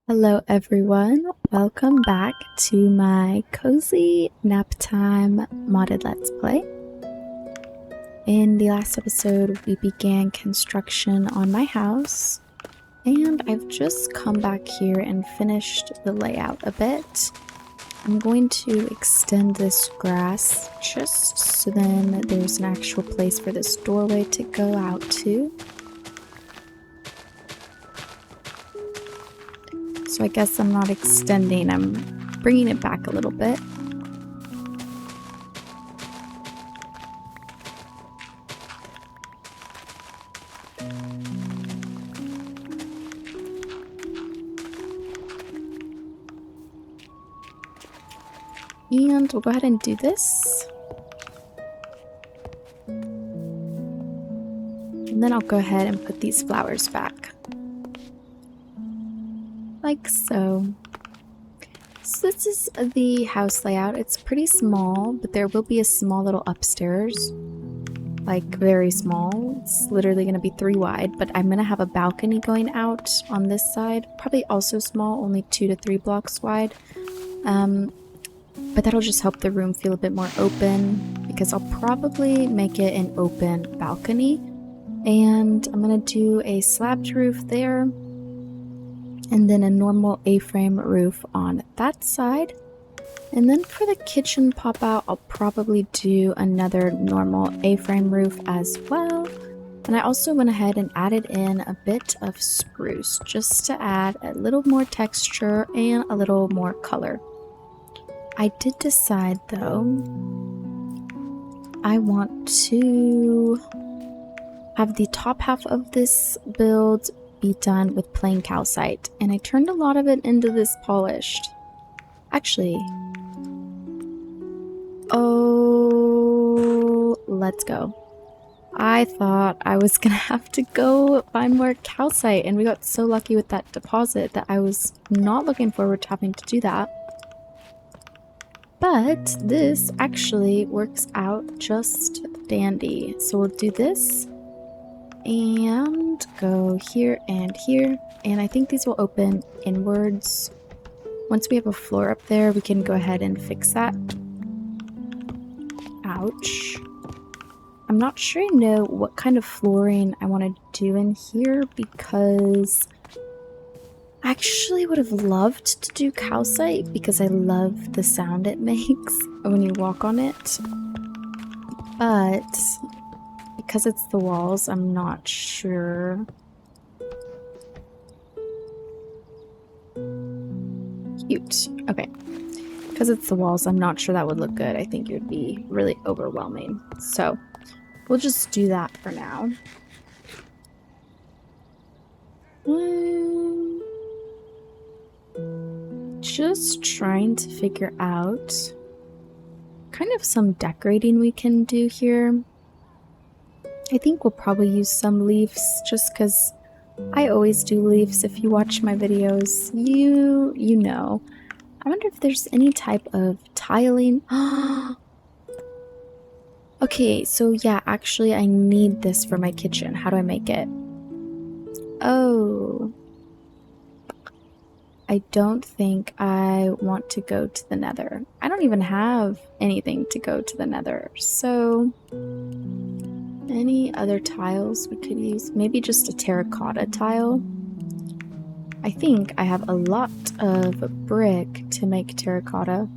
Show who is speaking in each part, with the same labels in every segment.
Speaker 1: Hello everyone, welcome back to my cozy nap time modded let's play. In the last episode we began construction on my house and I've just come back here and finished the layout a bit. I'm going to extend this grass just so then there's an actual place for this doorway to go out to. So I guess I'm not extending, I'm bringing it back a little bit. And we'll go ahead and do this. And then I'll go ahead and put these flowers back. Like so. So this is the house layout. It's pretty small, but there will be a small little upstairs. Like very small. It's literally going to be 3 wide, but I'm going to have a balcony going out on this side. Probably also small, only 2 to 3 blocks wide. But that'll just help the room feel a bit more open because I'll probably make it an open balcony. And I'm going to do a slabbed roof there. And then a normal A-frame roof on that side. And then for the kitchen pop out, I'll probably do another normal A-frame roof as well. And I also went ahead and added in a bit of spruce just to add a little more texture and a little more color. I did decide though, I want to have the top half of this build be done with plain calcite, and I turned a lot of it into this polished. Actually, oh, let's go. I thought I was gonna have to go find more calcite, and we got so lucky with that deposit that I was not looking forward to having to do that. But this actually works out just dandy. So we'll do this and go here, and I think these will open inwards. Once we have a floor up there, we can go ahead and fix that. Ouch. I'm not sure I know what kind of flooring I want to do in here because I actually would have loved to do calcite because I love the sound it makes when you walk on it. But because it's the walls, I'm not sure. Cute. Okay. Because it's the walls, I'm not sure that would look good. I think it would be really overwhelming. So we'll just do that for now. Just trying to figure out kind of some decorating we can do here. I think we'll probably use some leaves just because I always do leaves. If you watch my videos, you know. I wonder if there's any type of tiling. Okay, so yeah, actually I need this for my kitchen. How do I make it? Oh. I don't think I want to go to the nether. I don't even have anything to go to the nether. So any other tiles we could use? Maybe just a terracotta tile. I think I have a lot of brick to make terracotta.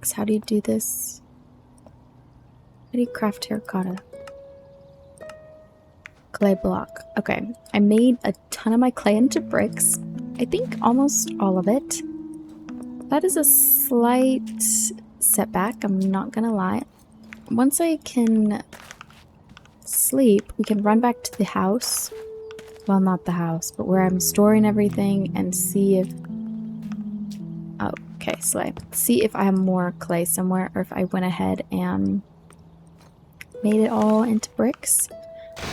Speaker 1: So how do you do this? How do you craft terracotta? Clay block. Okay, I made a ton of my clay into bricks. I think almost all of it. That is a slight setback, I'm not gonna lie. Once I can sleep, we can run back to the house. Well, not the house, but where I'm storing everything and see if... Oh, okay, slay. See if I have more clay somewhere or if I went ahead and made it all into bricks.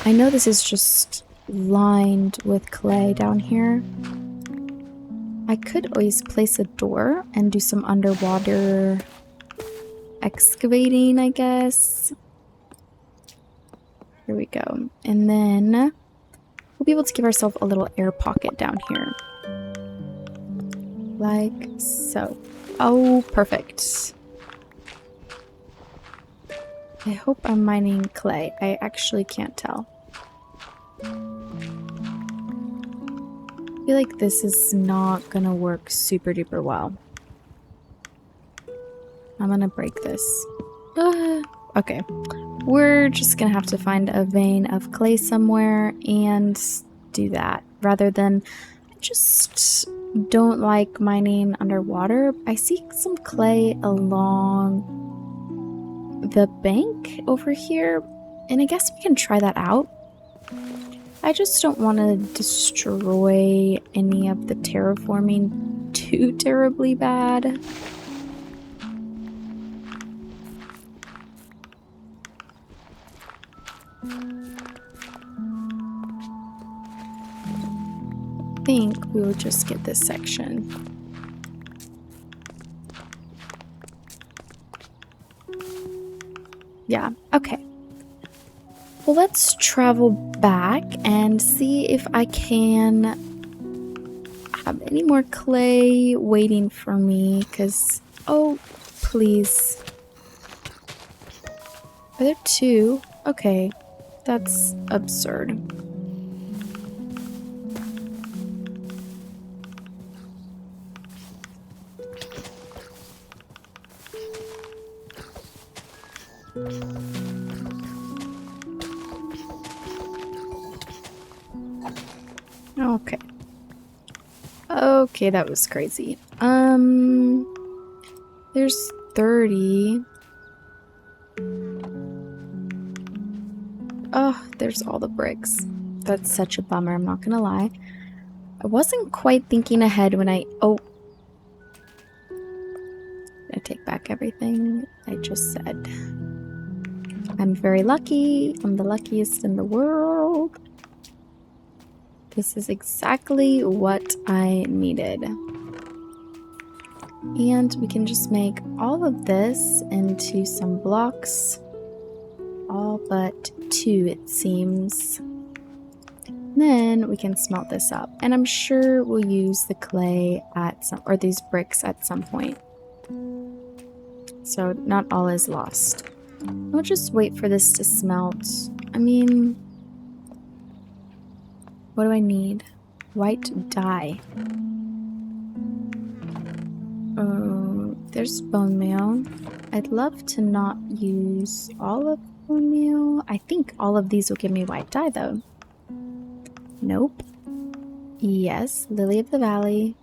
Speaker 1: I know this is just lined with clay down here. I could always place a door and do some underwater excavating, I guess. Here we go. And then we'll be able to give ourselves a little air pocket down here. Like so. Oh, perfect. I hope I'm mining clay. I actually can't tell. I feel like this is not gonna work super duper well. I'm gonna break this. Okay. We're just gonna have to find a vein of clay somewhere and do that. Rather than, I just don't like mining underwater. I see some clay along the bank over here, and I guess we can try that out. I just don't want to destroy any of the terraforming too terribly bad. I think we will just get this section. Yeah, okay. Well, let's travel back and see if I can have any more clay waiting for me, because, oh, please. Are there two? Okay, that's absurd. Okay. Okay, that was crazy. There's 30. Oh, there's all the bricks. That's such a bummer, I'm not gonna lie. I wasn't quite thinking ahead when I take back everything I just said. I'm very lucky. I'm the luckiest in the world. This is exactly what I needed. And we can just make all of this into some blocks. All but 2, it seems. Then we can smelt this up. And I'm sure we'll use the clay at some, or these bricks at some point. So not all is lost. I'll just wait for this to smelt. I mean, what do I need? White dye. There's bone meal. I'd love to not use all of bone meal. I think all of these will give me white dye though. Nope. Yes, Lily of the Valley.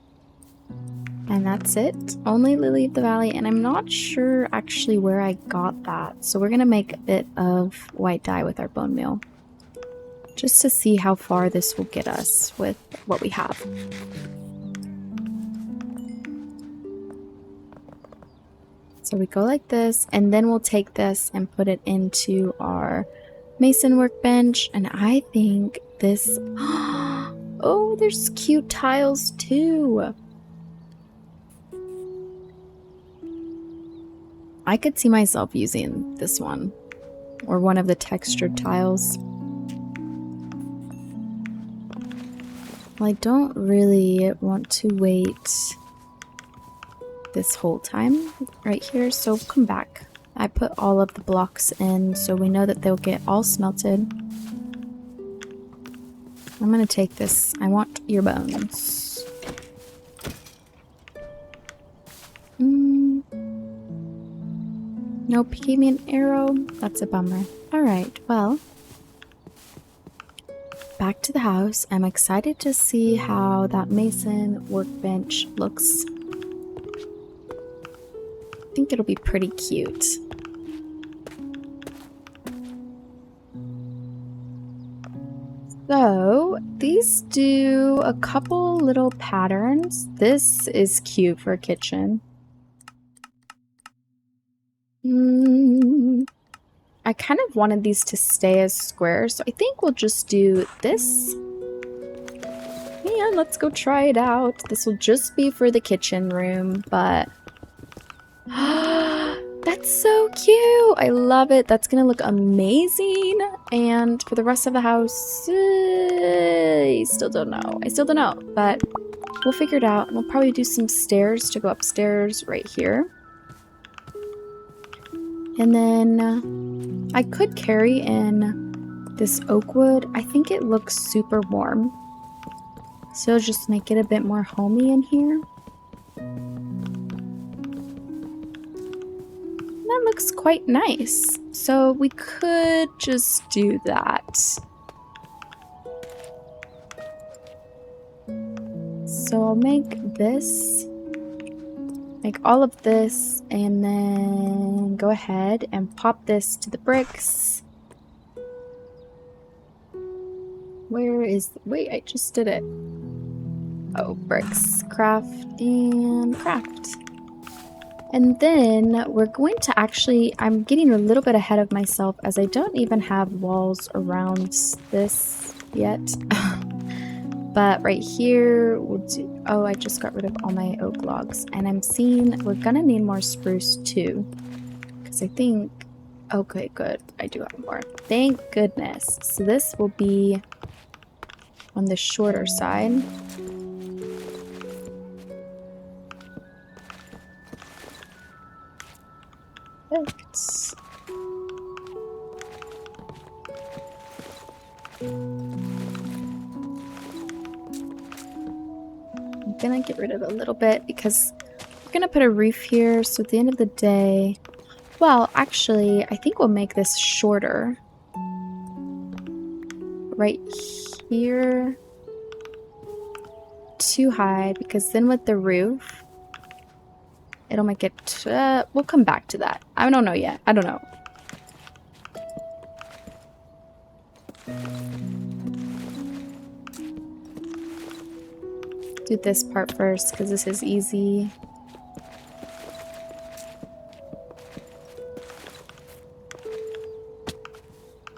Speaker 1: And that's it. Only Lily of the Valley, and I'm not sure actually where I got that. So we're gonna make a bit of white dye with our bone meal. Just to see how far this will get us with what we have. So we go like this, and then we'll take this and put it into our mason workbench, and I think this... Oh, there's cute tiles too! I could see myself using this one, or one of the textured tiles. Well, I don't really want to wait this whole time right here, so come back. I put all of the blocks in so we know that they'll get all smelted. I'm gonna take this. I want your bones. Nope, he gave me an arrow. That's a bummer. Alright, well, back to the house. I'm excited to see how that mason workbench looks. I think it'll be pretty cute. So, these do a couple little patterns. This is cute for a kitchen. I kind of wanted these to stay as squares, so I think we'll just do this. Yeah, let's go try it out. This will just be for the kitchen room, but... That's so cute! I love it. That's gonna look amazing. And for the rest of the house, I still don't know. But We'll figure it out. We'll probably do some stairs to go upstairs right here. And then I could carry in this oak wood. I think it looks super warm. So just make it a bit more homey in here. That looks quite nice. So we could just do that. So I'll make this, make all of this, and then go ahead and pop this to the bricks. Where is, wait, I just did it. Oh, bricks, craft, and craft. And then we're going to actually, I'm getting a little bit ahead of myself as I don't even have walls around this yet. But right here, we'll do, oh, I just got rid of all my oak logs. And I'm seeing we're gonna need more spruce too. Because I think, okay, good, I do have more. Thank goodness. So this will be on the shorter side. Perfect. I'm gonna get rid of a little bit because we're gonna put a roof here. So at the end of the day, well, actually, I think we'll make this shorter. Right here. Too high because then with the roof, it'll make it, we'll come back to that. I don't know yet. I don't know. Do this part first because this is easy.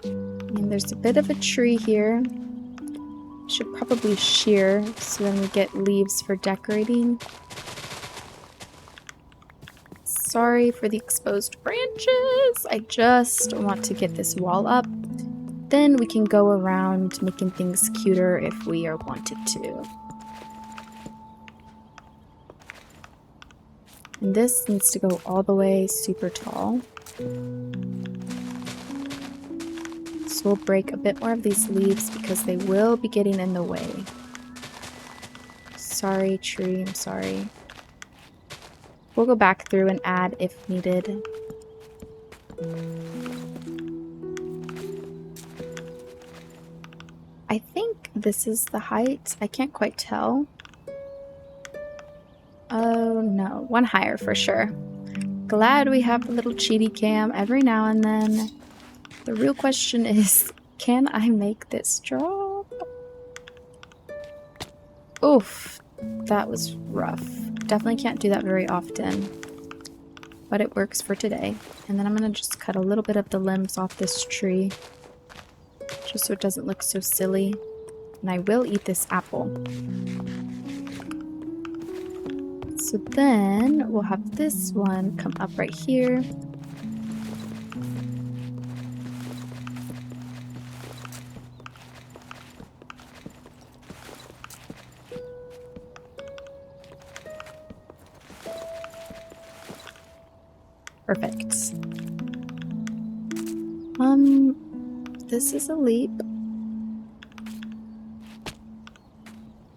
Speaker 1: And there's a bit of a tree here. Should probably shear so then we get leaves for decorating. Sorry for the exposed branches. I just want to get this wall up. Then we can go around making things cuter if we are wanted to. And this needs to go all the way super tall. So we'll break a bit more of these leaves because they will be getting in the way. Sorry, tree, I'm sorry. We'll go back through and add if needed. I think this is the height. I can't quite tell. Oh no, one higher for sure. Glad we have a little cheaty cam every now and then. The real question is, can I make this drop? Oof, that was rough. Definitely can't do that very often. But it works for today. And then I'm gonna just cut a little bit of the limbs off this tree. Just so it doesn't look so silly. And I will eat this apple. So then we'll have this one come up right here. Perfect. This is a leap.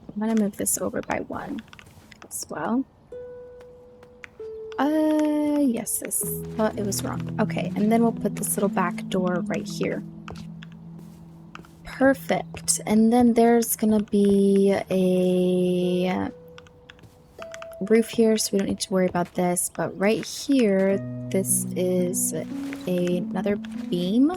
Speaker 1: I'm gonna move this over by one as well. Yes, this thought it was wrong. Okay, and then we'll put this little back door right here. Perfect. And then there's gonna be a roof here, so we don't need to worry about this. But right here, this is another beam.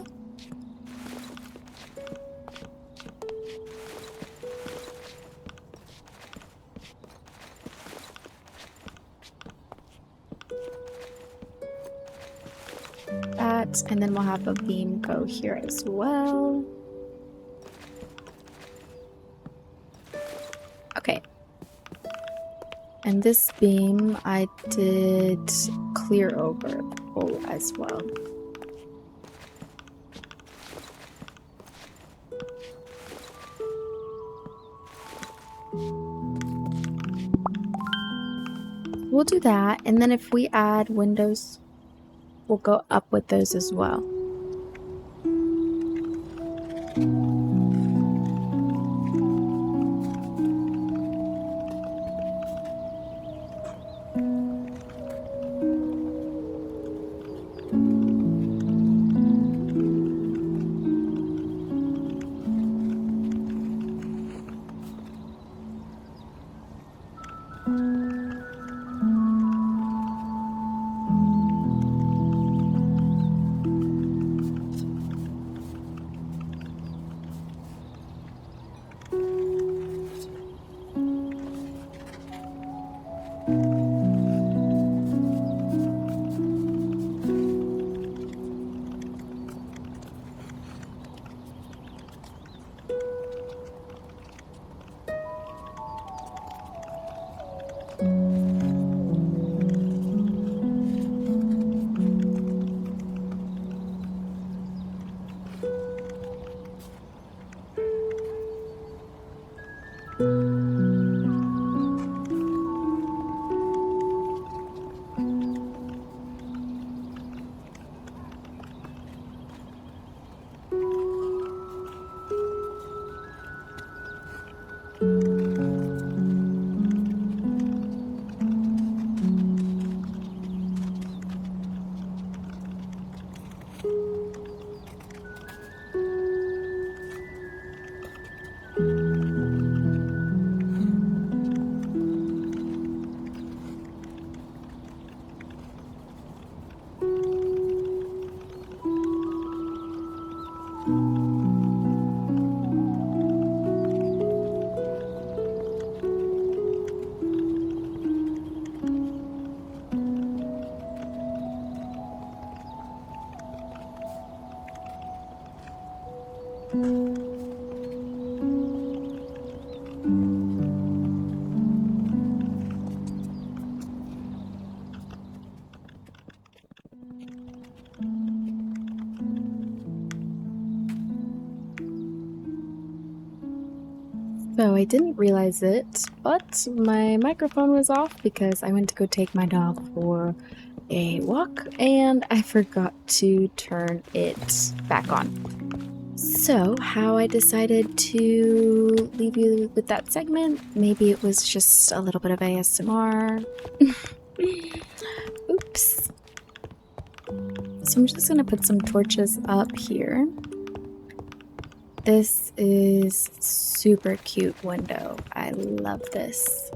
Speaker 1: That, and then we'll have a beam go here as well. Okay. And this beam I did clear over as well. We'll do that, and then if we add windows, we'll go up with those as well. So I didn't realize it, but my microphone was off because I went to go take my dog for a walk and I forgot to turn it back on. So how I decided to leave you with that segment, maybe it was just a little bit of ASMR. Oops. So I'm just gonna put some torches up here. This is super cute window. I love this.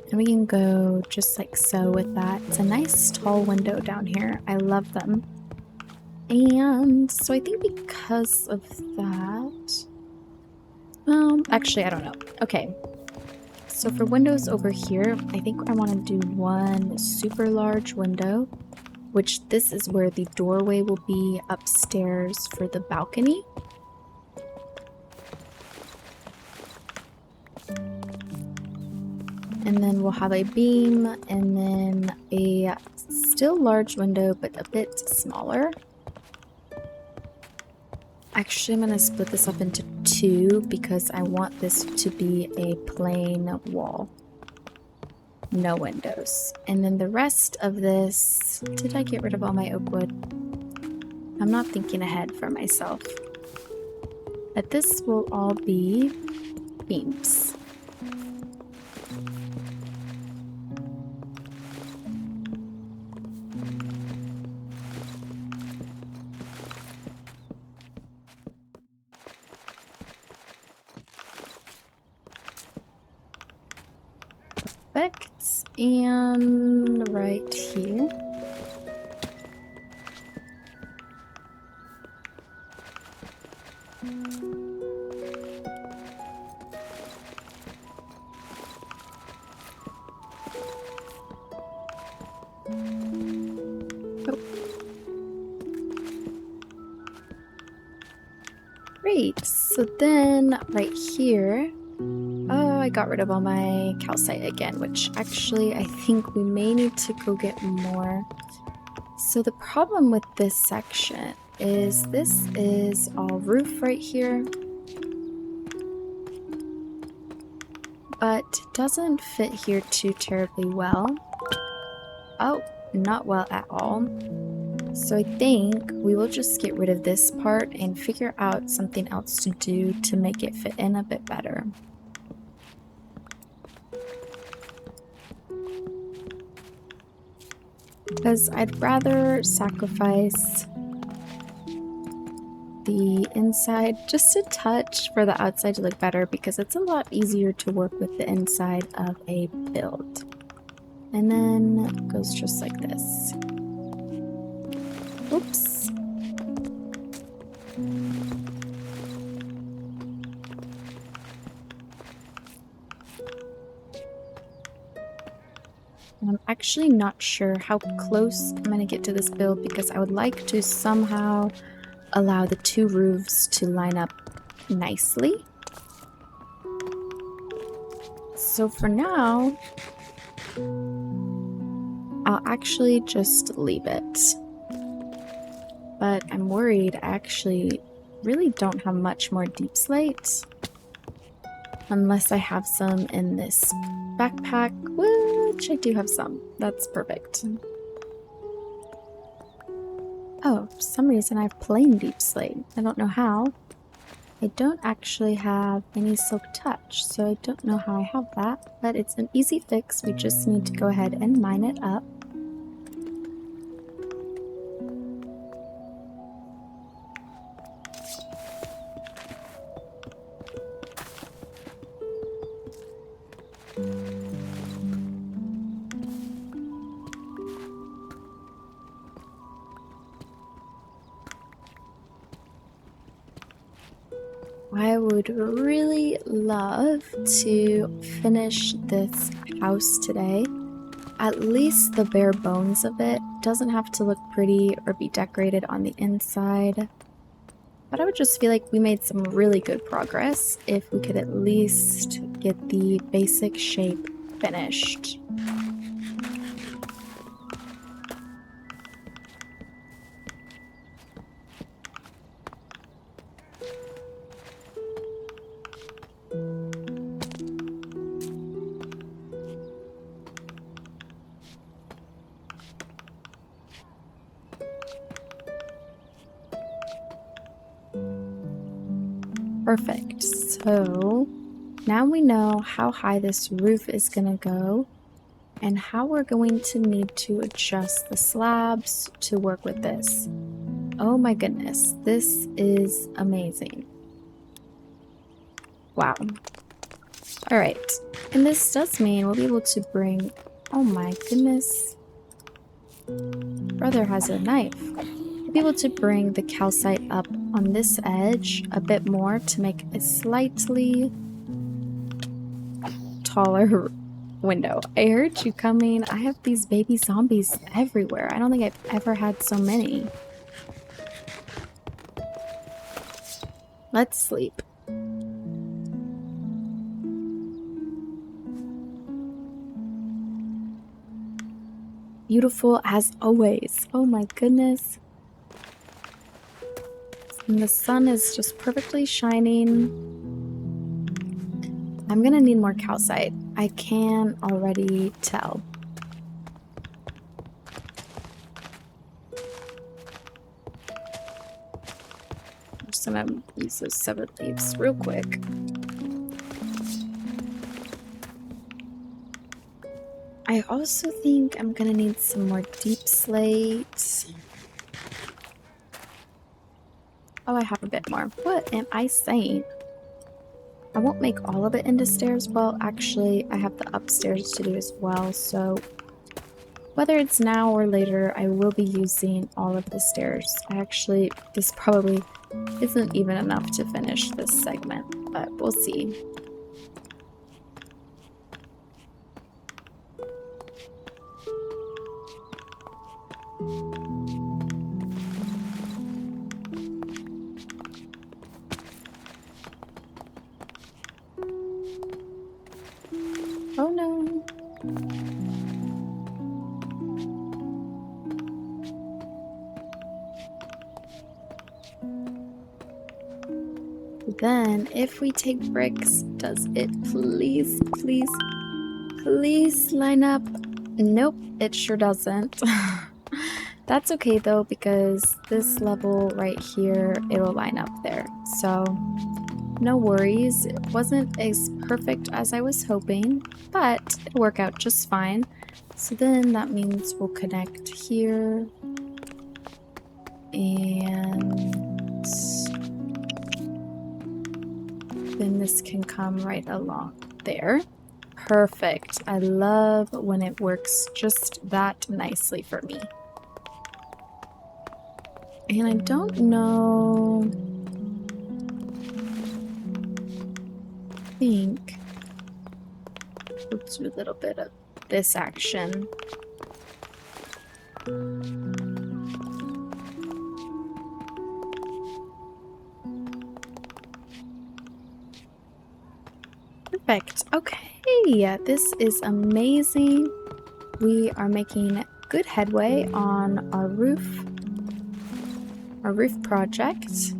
Speaker 1: And we can go just like so with that. It's a nice tall window down here. I love them. And so I think because of that, well, actually, I don't know. Okay. So for windows over here, I think I want to do one super large window, which this is where the doorway will be upstairs for the balcony. And then we'll have a beam and then a still large window, but a bit smaller. Actually, I'm going to split this up into two because I want this to be a plain wall. No windows. And then the rest of this, did I get rid of all my oak wood? I'm not thinking ahead for myself. But this will all be beams. Perfect. And right here. Oh. Great. So then right here, oh, I got rid of all my calcite again, which actually I think we may need to go get more. So the problem with this section is this is all roof right here. but doesn't fit here too terribly well. Oh, not well at all. So I think we will just get rid of this part and figure out something else to do to make it fit in a bit better. Because I'd rather sacrifice the inside just a touch for the outside to look better, because it's a lot easier to work with the inside of a build. And then it goes just like this. Oops. And I'm actually not sure how close I'm going to get to this build, because I would like to somehow allow the two roofs to line up nicely. So for now, I'll actually just leave it. But I'm worried I actually really don't have much more deep slate. Unless I have some in this backpack, which I do have some. That's perfect. Oh, for some reason I have plain deep slate. I don't know how. I don't actually have any silk touch, so I don't know how I have that. But it's an easy fix. We just need to go ahead and mine it up. I would really love to finish this house today. At least the bare bones of it. Doesn't have to look pretty or be decorated on the inside. But I would just feel like we made some really good progress if we could at least get the basic shape finished. Perfect. So now we know how high this roof is going to go and how we're going to need to adjust the slabs to work with this. Oh my goodness, this is amazing. Wow. All right. And this does mean we'll be able to bring, oh my goodness. Brother has a knife. We'll be able to bring the calcite up on this edge a bit more to make a slightly taller window. I heard you coming. I have these baby zombies everywhere. I don't think I've ever had so many. Let's sleep. Beautiful as always. Oh my goodness. And the sun is just perfectly shining. I'm gonna need more calcite. I can already tell. I'm just gonna use those severed leaves real quick. I also think I'm gonna need some more deep slate. Oh, I have a bit more. What am I saying? I won't make all of it into stairs. Well, actually, I have the upstairs to do as well, so whether it's now or later, I will be using all of the stairs. This probably isn't even enough to finish this segment, but we'll see. Oh no. Then, if we take bricks, does it please please. Please line up. Nope, it sure doesn't. That's okay though, because this level right here, it'll line up there. So no worries. It wasn't as perfect as I was hoping, but it'll work out just fine. So then that means we'll connect here. And then this can come right along there. Perfect. I love when it works just that nicely for me. And I don't know. I think we'll do a little bit of this action. Perfect. Okay, this is amazing. We are making good headway on our roof project.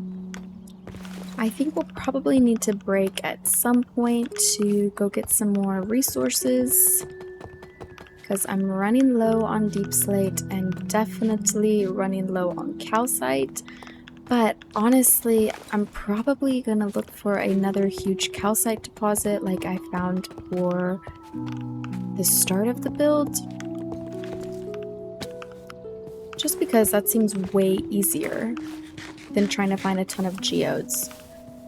Speaker 1: I think we'll probably need to break at some point to go get some more resources, because I'm running low on deep slate and definitely running low on calcite. But honestly, I'm probably gonna look for another huge calcite deposit like I found for the start of the build. Just because that seems way easier than trying to find a ton of geodes.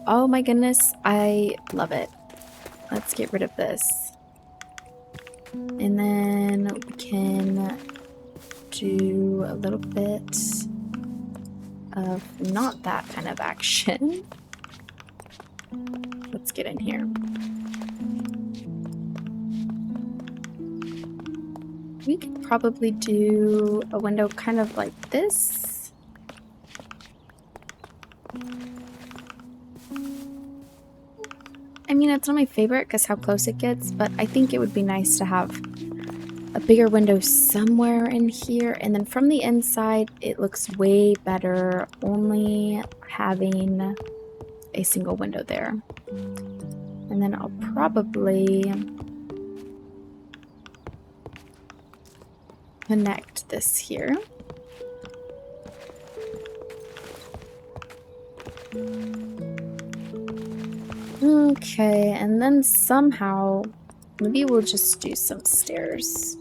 Speaker 1: Oh my goodness, I love it. Let's get rid of this. And then we can do a little bit of not that kind of action. Let's get in here. We could probably do a window kind of like this. I mean, it's not my favorite because how close it gets, but I think it would be nice to have a bigger window somewhere in here. And then from the inside, it looks way better only having a single window there. And then I'll probably connect this here. Okay, and then somehow, maybe we'll just do some stairs.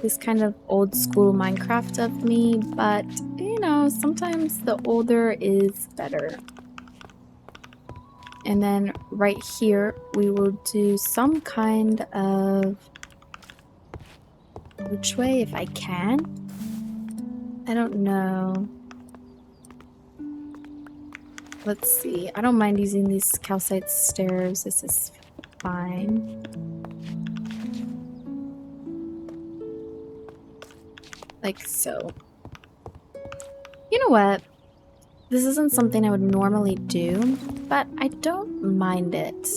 Speaker 1: This kind of old school Minecraft of me, but you know, sometimes the older is better. And then right here, we will do some kind of which way if I can. I don't know. Let's see. I don't mind using these calcite stairs. This is fine. Like so. You know what? This isn't something I would normally do, but I don't mind it.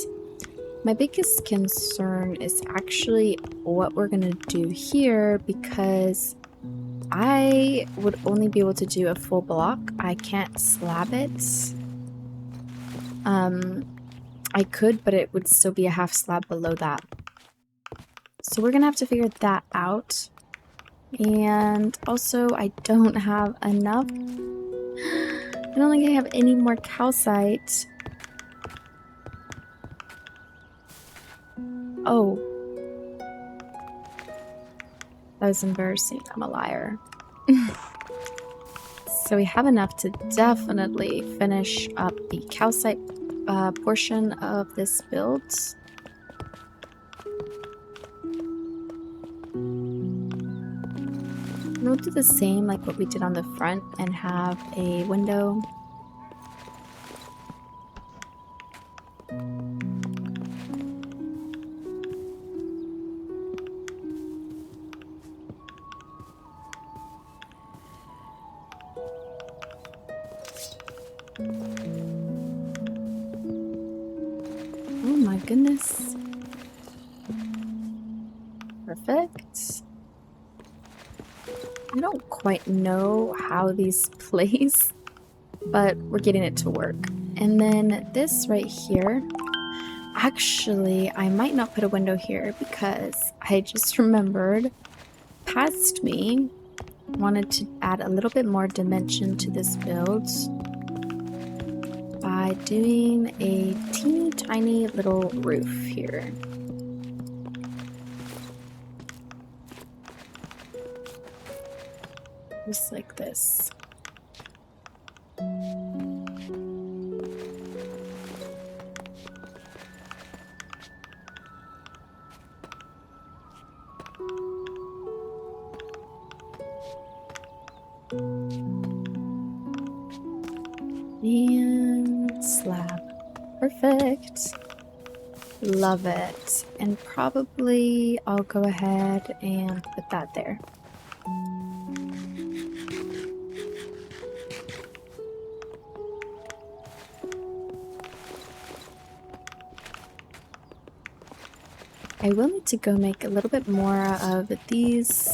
Speaker 1: My biggest concern is actually what we're gonna do here, because I would only be able to do a full block. I can't slab it. I could, but it would still be a half slab below that. So we're gonna have to figure that out. And also, I don't have enough. I don't think I have any more calcite. Oh. That was embarrassing. I'm a liar. So we have enough to definitely finish up the calcite portion of this build. And we'll do the same like what we did on the front and have a window. Oh my goodness. Perfect. I don't quite know how these place, but we're getting it to work. And then this right here, Actually, I might not put a window here because I just remembered past me wanted to add a little bit more dimension to this build by doing a teeny tiny little roof here. Just like this. And slab. Perfect. Love it. And probably I'll go ahead and put that there. I will need to go make a little bit more of these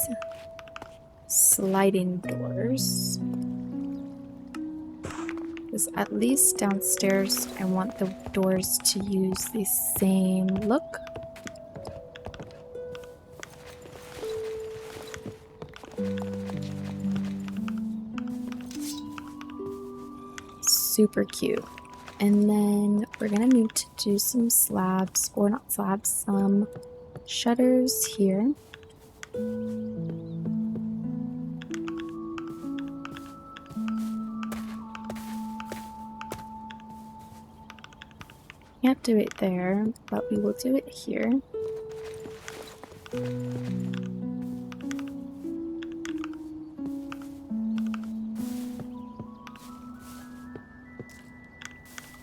Speaker 1: sliding doors. Because at least downstairs I want the doors to use the same look. Super cute. And then we're gonna need to do some slabs, or not slabs, some shutters here. Can't do it there, but we will do it here.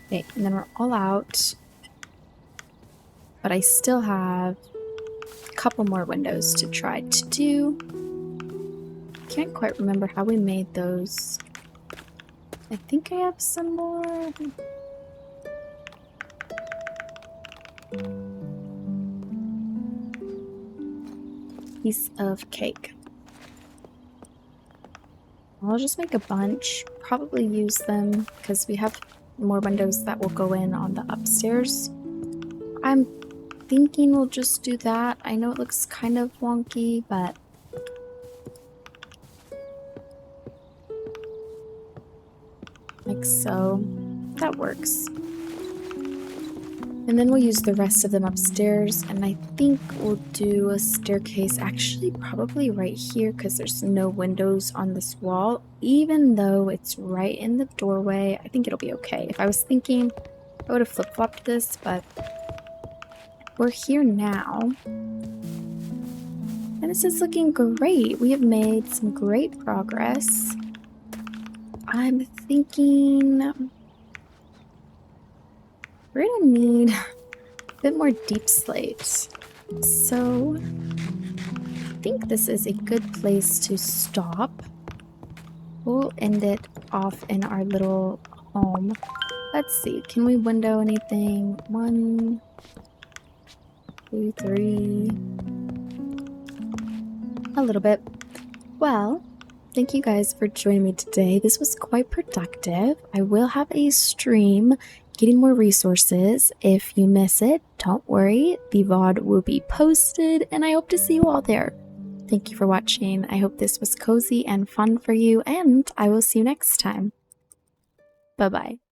Speaker 1: Okay, and then we're all out, but I still have a couple more windows to try to do. Can't quite remember how we made those. I think I have some more. Piece of cake. I'll just make a bunch, probably use them because we have more windows that will go in on the upstairs. I'm thinking we'll just do that. I know it looks kind of wonky, but like so. That works. And then we'll use the rest of them upstairs, and I think we'll do a staircase actually probably right here because there's no windows on this wall. Even though it's right in the doorway, I think it'll be okay. If I was thinking, I would have flip-flopped this, but we're here now. And this is looking great. We have made some great progress. I'm thinking we're gonna need a bit more deep slate. So I think this is a good place to stop. We'll end it off in our little home. Let's see, can we window anything? 1, 2, 3. A little bit. Well, thank you guys for joining me today. This was quite productive. I will have a stream getting more resources. If you miss it, don't worry. The VOD will be posted, and I hope to see you all there. Thank you for watching. I hope this was cozy and fun for you, and I will see you next time. Bye-bye.